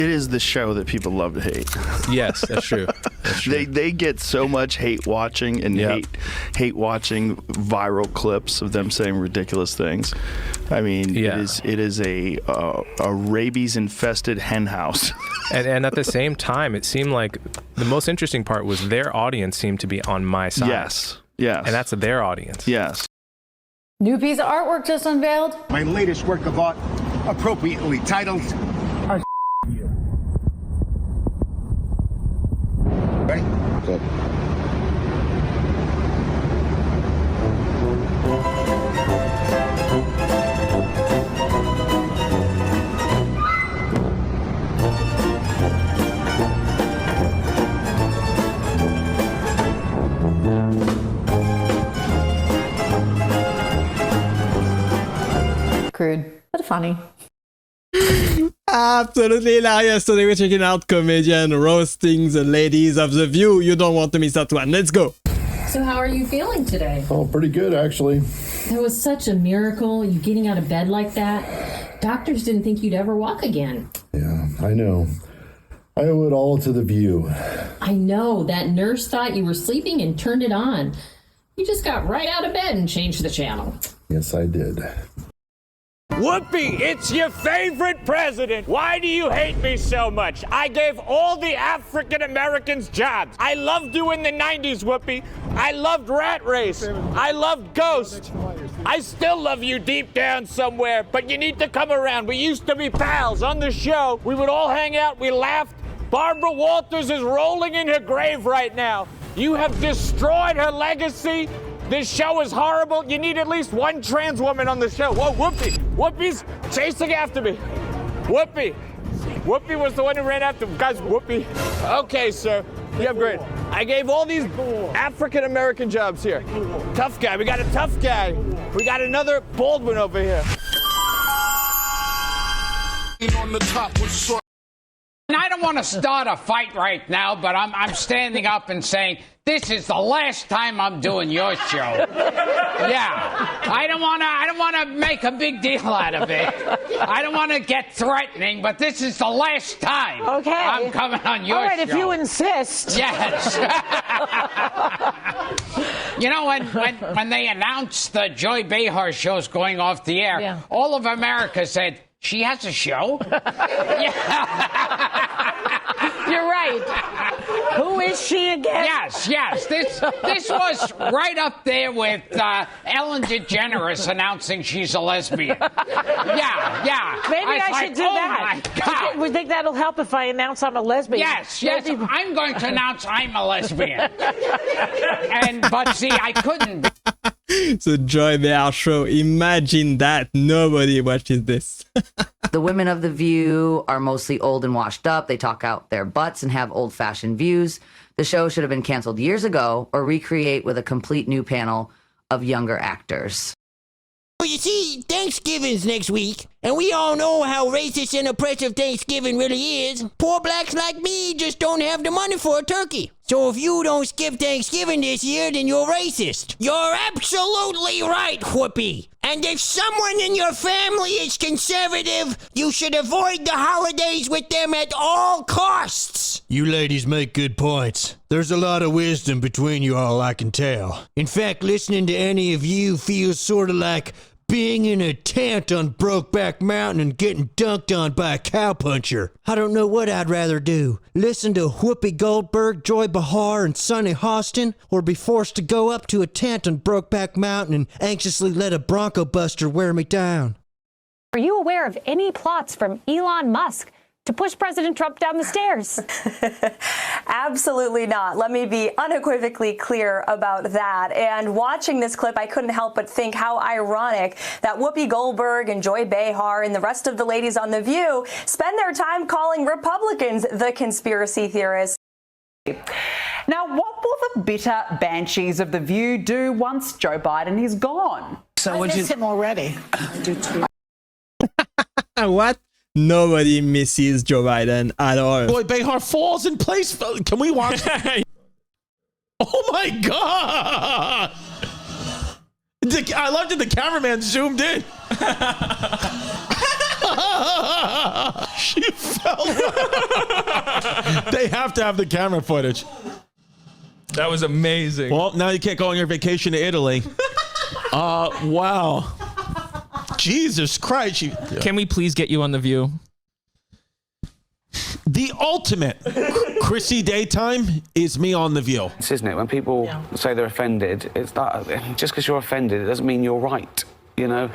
It is the show that people love to hate. Yes, that's true. That's true. They get so much hate watching and hate watching viral clips of them saying ridiculous things. I mean, it is a rabies infested hen house. And at the same time, it seemed like the most interesting part was their audience seemed to be on my side. Yes. And that's their audience. Yes. New piece of artwork just unveiled. My latest work of art, appropriately titled. Ready? Good. Crude, but funny. Absolutely hilarious. Today we're checking out Comedian roasting the ladies of The View. You don't want to miss that one. Let's go. So how are you feeling today? Oh, pretty good, actually. It was such a miracle, you getting out of bed like that. Doctors didn't think you'd ever walk again. Yeah, I know. I owe it all to The View. I know. That nurse thought you were sleeping and turned it on. You just got right out of bed and changed the channel. Yes, I did. Whoopi, it's your favorite president. Why do you hate me so much? I gave all the African Americans jobs. I loved you in the 90s, Whoopi. I loved Rat Race. I loved Ghost. I still love you deep down somewhere, but you need to come around. We used to be pals on the show. We would all hang out. We laughed. Barbara Walters is rolling in her grave right now. You have destroyed her legacy. This show is horrible. You need at least one trans woman on the show. Whoa, Whoopi. Whoopi's chasing after me. Whoopi. Whoopi was the one who ran after me. Guys, Whoopi. Okay, sir. You have great. I gave all these African-American jobs here. Tough guy. We got a tough guy. We got another Baldwin over here. On the top with and I don't want to start a fight right now, but I'm standing up and saying, this is the last time I'm doing your show. Yeah. I don't want to make a big deal out of it. I don't want to get threatening, but this is the last time I'm coming on your show. All right, if you insist. Yes. You know, when they announced the Joy Behar show's going off the air, all of America said, she has a show? You're right. Who is she again? Yes. This was right up there with Ellen DeGeneres announcing she's a lesbian. Yeah. Maybe I should do that. Oh, my God. We think that'll help if I announce I'm a lesbian. Yes. I'm going to announce I'm a lesbian. But see, I couldn't. So Joy Behar show. Imagine that. Nobody watches this. The women of The View are mostly old and washed up. They talk out their butts and have old-fashioned views. The show should have been canceled years ago or recreate with a complete new panel of younger actors. Well, you see, Thanksgiving's next week, and we all know how racist and oppressive Thanksgiving really is. Poor blacks like me just don't have the money for a turkey. So if you don't skip Thanksgiving this year, then you're racist. You're absolutely right, Whoopi. And if someone in your family is conservative, you should avoid the holidays with them at all costs. You ladies make good points. There's a lot of wisdom between you all, I can tell. In fact, listening to any of you feels sort of like being in a tent on Brokeback Mountain and getting dunked on by a cowpuncher. I don't know what I'd rather do. Listen to Whoopi Goldberg, Joy Behar, and Sonny Hostin, or be forced to go up to a tent on Brokeback Mountain and anxiously let a Bronco Buster wear me down. Are you aware of any plots from Elon Musk to push President Trump down the stairs? Absolutely not. Let me be unequivocally clear about that. And watching this clip, I couldn't help but think how ironic that Whoopi Goldberg and Joy Behar and the rest of the ladies on The View spend their time calling Republicans the conspiracy theorists. Now, what will the bitter banshees of The View do once Joe Biden is gone? I miss him already. I do too. What? Nobody misses Joe Biden at all. Boy, Behar falls in place. Can we watch that? Oh my God! I loved it. The cameraman zoomed in. She fell. They have to have the camera footage. That was amazing. Well, now you can't go on your vacation to Italy. Wow. Jesus Christ. Can we please get you on The View? The ultimate Chrissy daytime is me on The View. It's, isn't it? When people say they're offended, it's that just because you're offended, it doesn't mean you're right. You know,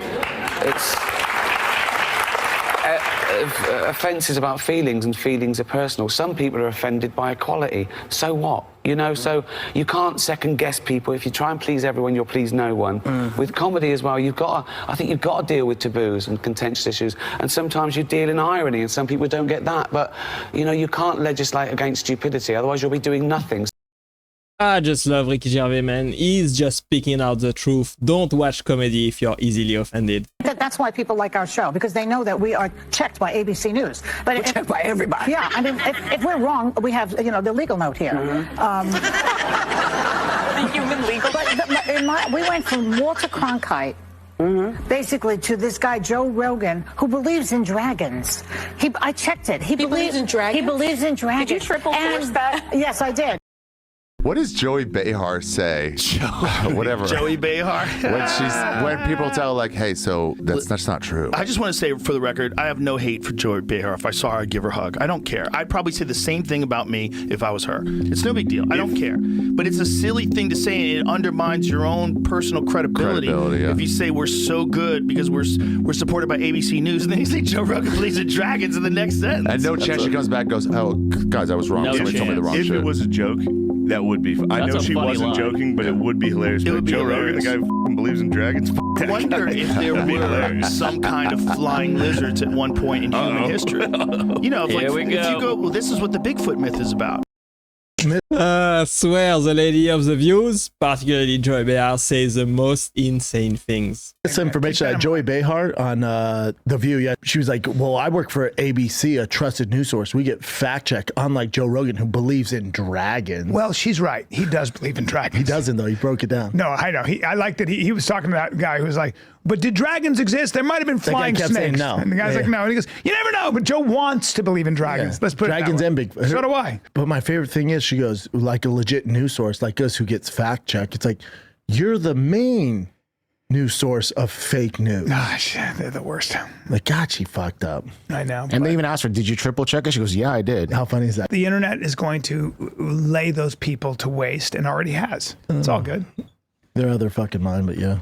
it's offence is about feelings, and feelings are personal. Some people are offended by equality. So what? You know, so you can't second guess people. If you try and please everyone, you'll please no one. With comedy as well, I think you've got to deal with taboos and contentious issues, and sometimes you deal in irony, and some people don't get that. But, you know, you can't legislate against stupidity, otherwise you'll be doing nothing. I just love Ricky Gervais, man. He's just speaking out the truth. Don't watch comedy if you're easily offended. That's why people like our show, because they know that we are checked by ABC News. But we're checked by everybody. Yeah, I mean, if we're wrong, we have, you know, the legal note here. The human legal. But we went from Walter Cronkite basically to this guy Joe Rogan, who believes in dragons. I checked it. He believes in dragons. He believes in dragons. Did you triple force that? Yes, I did. What does Joey Behar say? Whatever. Joey Behar. when people tell like, hey, so that's not true. I just want to say for the record, I have no hate for Joey Behar. If I saw her, I'd give her a hug. I don't care. I'd probably say the same thing about me if I was her. It's no big deal. I don't care. But it's a silly thing to say, and it undermines your own personal credibility. Yeah. If you say we're so good because we're supported by ABC News, and then you say Joe Rogan believes in dragons in the next sentence. And no chance she comes back and goes, oh, guys, I was wrong. Somebody told me the wrong shit. If it was a joke, that would be. I know she wasn't joking, but it would be hilarious. It would be Joe Rogan, the guy who believes in dragons. I wonder if there were some kind of flying lizards at one point in human history. You know, if you go, well, this is what the Bigfoot myth is about. I swear the lady of the views, particularly Joey Behar, says the most insane things. Some information on Joey Behar on The View. Yeah, she was like, well, I work for ABC, a trusted news source. We get fact check, unlike Joe Rogan, who believes in dragons. Well, she's right. He does believe in dragons. He doesn't, though. He broke it down. No, I know. I like that he was talking to that guy who was like, but did dragons exist? There might have been flying snakes. Saying no. And the guy's like, no. And he goes, you never know, but Joe wants to believe in dragons. Yeah. Let's put dragons it that way. and Bigfoot. So do I. But my favorite thing is she goes, like a legit news source, like us who gets fact check. It's like, you're the main news source of fake news. Gosh, they're the worst. Like, God, she fucked up. I know. And they even asked her, did you triple check it? She goes, yeah, I did. How funny is that? The internet is going to lay those people to waste and already has. It's all good. They're out of their fucking mind, but yeah.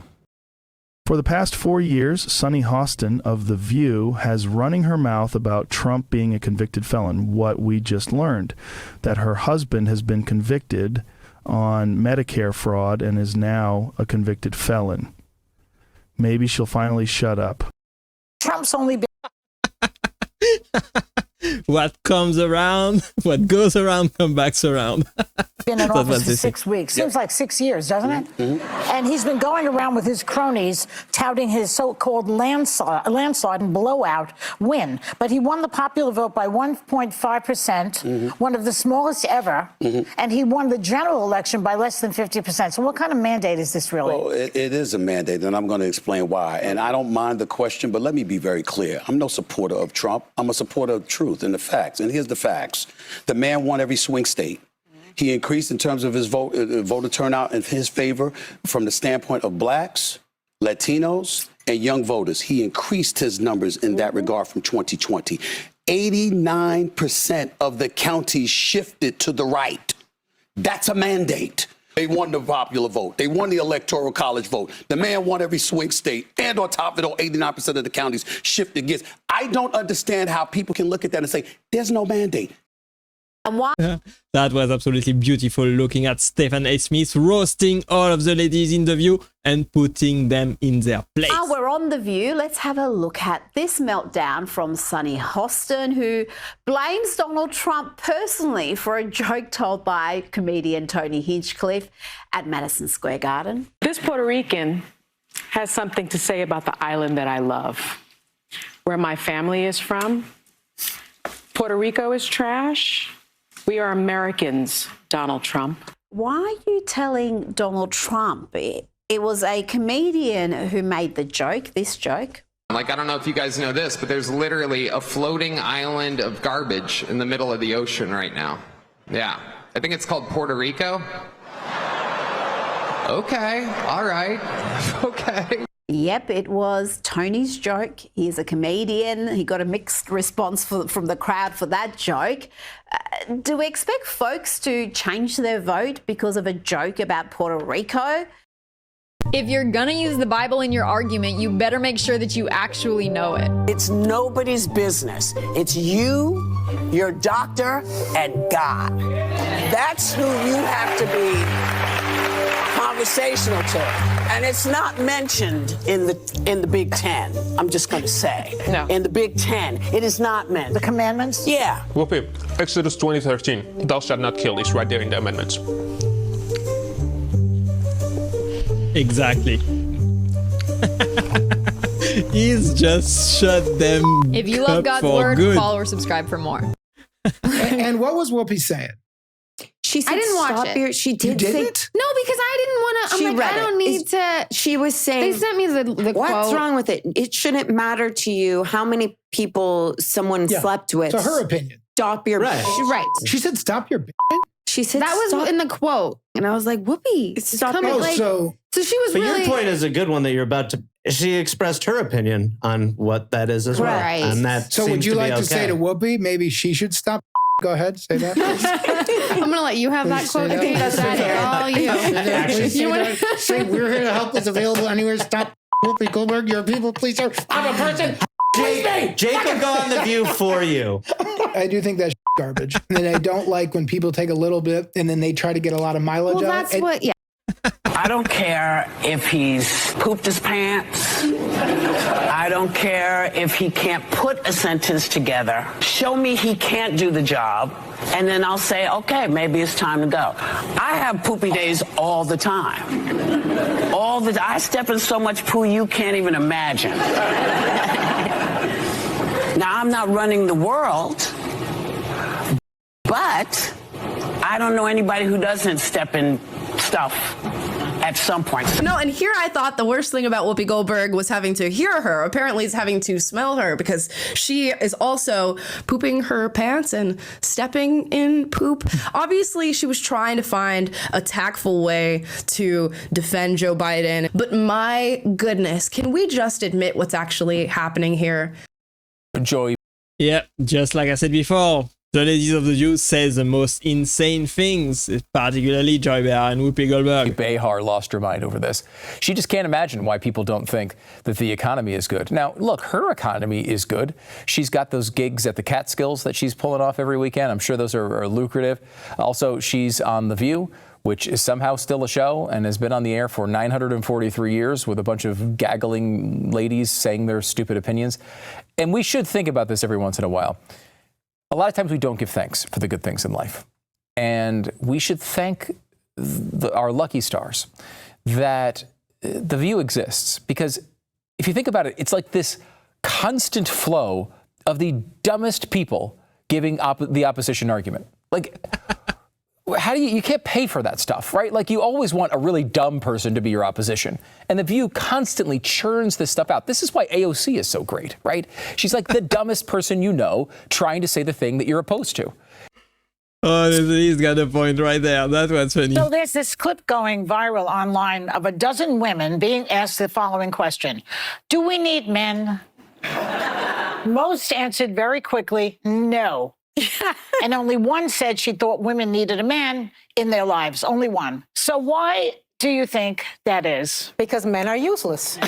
For the past 4 years, Sunny Hostin of The View has running her mouth about Trump being a convicted felon. What we just learned, that her husband has been convicted on Medicare fraud and is now a convicted felon. Maybe she'll finally shut up. Trump's only been... What comes around, what goes around, comes back around. Been in office for 6 weeks. Seems like 6 years, doesn't it? And he's been going around with his cronies touting his so-called landslide and blowout win. But he won the popular vote by 1.5%, one of the smallest ever, and he won the general election by less than 50%. So what kind of mandate is this really? Well, it is a mandate, and I'm going to explain why. And I don't mind the question, but let me be very clear. I'm no supporter of Trump. I'm a supporter of truth and the facts. And here's the facts. The man won every swing state. He increased in terms of his voter turnout in his favor from the standpoint of blacks, Latinos, and young voters. He increased his numbers in that regard from 2020. 89% of the counties shifted to the right. That's a mandate. They won the popular vote. They won the electoral college vote. The man won every swing state. And on top of it all, 89% of the counties shifted against. I don't understand how people can look at that and say, there's no mandate. That was absolutely beautiful, looking at Stephen A. Smith roasting all of the ladies in The View and putting them in their place. While we're on The View, let's have a look at this meltdown from Sunny Hostin, who blames Donald Trump personally for a joke told by comedian Tony Hinchcliffe at Madison Square Garden. This Puerto Rican has something to say about the island that I love, where my family is from. Puerto Rico is trash. We are Americans, Donald Trump. Why are you telling Donald Trump? It was a comedian who made the joke, this joke. Like, I don't know if you guys know this, but there's literally a floating island of garbage in the middle of the ocean right now. Yeah. I think it's called Puerto Rico. Okay. All right. Okay. Yep, it was Tony's joke. He's a comedian. He got a mixed response from the crowd for that joke. Do we expect folks to change their vote because of a joke about Puerto Rico? If you're gonna use the Bible in your argument, you better make sure that you actually know it. It's nobody's business. It's you, your doctor, and God. That's who you have to be conversational to. And it's not mentioned in the Big Ten. I'm just going to say. No. In the Big Ten, it is not mentioned. The commandments? Yeah. Whoopi, Exodus 20:13, thou shalt not kill, is right there in the amendments. Exactly. He's just shut them If you love God's word, follow or subscribe for more. And what was Whoopi saying? She said, I didn't watch stop it. your, she did You say, didn't? No, because I didn't want to. She I'm like, read I don't it. need to. She was saying, They sent me the what's quote. wrong with it? It shouldn't matter to you how many people someone slept with. So her opinion. Stop your Right. She said, "Stop your." She said That was stop. in the quote. And I was like, Whoopi, stop coming, your like- So she was But really. your point is a good one that you're about to. She expressed her opinion on what that is as well, Right. and that. So would seems you to like be to say okay. to Whoopi, maybe she should stop? Go ahead, say that. I'm gonna let you have that Please quote. say that. Okay, that's all you. Please You say wanna- that. Say we're here to help is available anywhere. Stop Whoopi Goldberg. Your people, please, sir. I'm a person. Jake will go on the View for you. I do think that's garbage. And I don't like when people take a little bit and then they try to get a lot of mileage Well, out that's of it. what. Yeah. I don't care if he's pooped his pants. I don't care if he can't put a sentence together. Show me he can't do the job, and then I'll say, okay, maybe it's time to go. I have poopy days all the time. I step in so much poo you can't even imagine. Now, I'm not running the world, but I don't know anybody who doesn't step in stuff at some point. No, and here I thought the worst thing about Whoopi Goldberg was having to hear her. Apparently, it's having to smell her because she is also pooping her pants and stepping in poop. Obviously, she was trying to find a tactful way to defend Joe Biden. But my goodness, can we just admit what's actually happening here? Joy. Yeah, just like I said before, the ladies of the Jew says the most insane things, particularly Joy Behar and Whoopi Goldberg. Behar lost her mind over this. She just can't imagine why people don't think that the economy is good. Now, look, her economy is good. She's got those gigs at the Catskills that she's pulling off every weekend. I'm sure those are lucrative. Also, she's on The View, which is somehow still a show and has been on the air for 943 years with a bunch of gaggling ladies saying their stupid opinions. And we should think about this every once in a while. A lot of times we don't give thanks for the good things in life. And we should thank our lucky stars that The View exists. Because if you think about it, it's like this constant flow of the dumbest people giving the opposition argument. Like, how do you can't pay for that stuff, right? Like, you always want a really dumb person to be your opposition. And The View constantly churns this stuff out. This is why AOC is so great, right? She's like the dumbest person you know trying to say the thing that you're opposed to. Honestly, he's got a point right there. That was funny. So there's this clip going viral online of a dozen women being asked the following question. Do we need men? Most answered very quickly, no. And only one said she thought women needed a man in their lives. Only one. So why do you think that is? Because men are useless.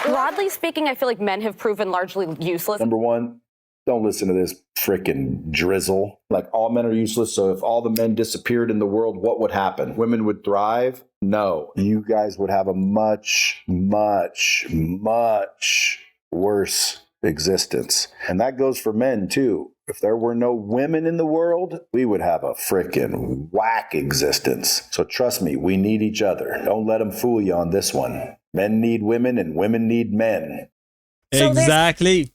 Broadly speaking, I feel like men have proven largely useless. Number one, don't listen to this frickin' drizzle. Like, all men are useless, so if all the men disappeared in the world, what would happen? Women would thrive? No. You guys would have a much, much, much worse existence. And that goes for men, too. If there were no women in the world, we would have a frickin' whack existence. So trust me, we need each other. Don't let them fool you on this one. Men need women and women need men. Exactly.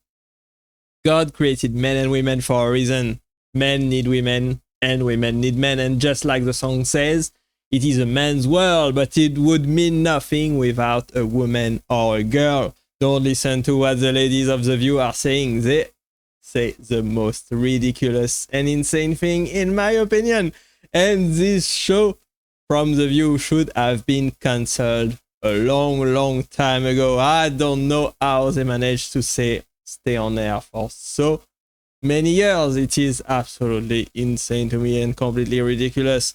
God created men and women for a reason. Men need women and women need men. And just like the song says, it is a man's world, but it would mean nothing without a woman or a girl. Don't listen to what the ladies of The View are saying. They say the most ridiculous and insane thing, in my opinion. And this show from The View should have been cancelled a long time ago. I don't know how they managed to stay on air for so many years. It is absolutely insane to me and completely ridiculous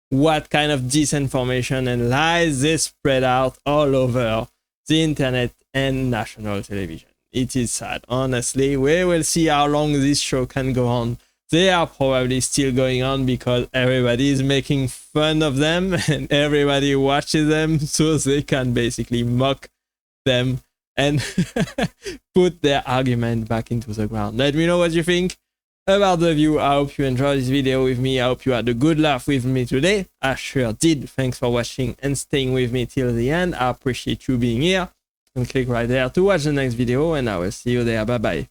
what kind of disinformation and lies they spread out all over the internet and national television. It is sad, honestly. We will see how long this show can go on. They are probably still going on because everybody is making fun of them and everybody watches them, so they can basically mock them and put their argument back into the ground. Let me know what you think about The View. I hope you enjoyed this video with me. I hope you had a good laugh with me today. I sure did. Thanks for watching and staying with me till the end. I appreciate you being here. And click right there to watch the next video, and I will see you there. Bye bye.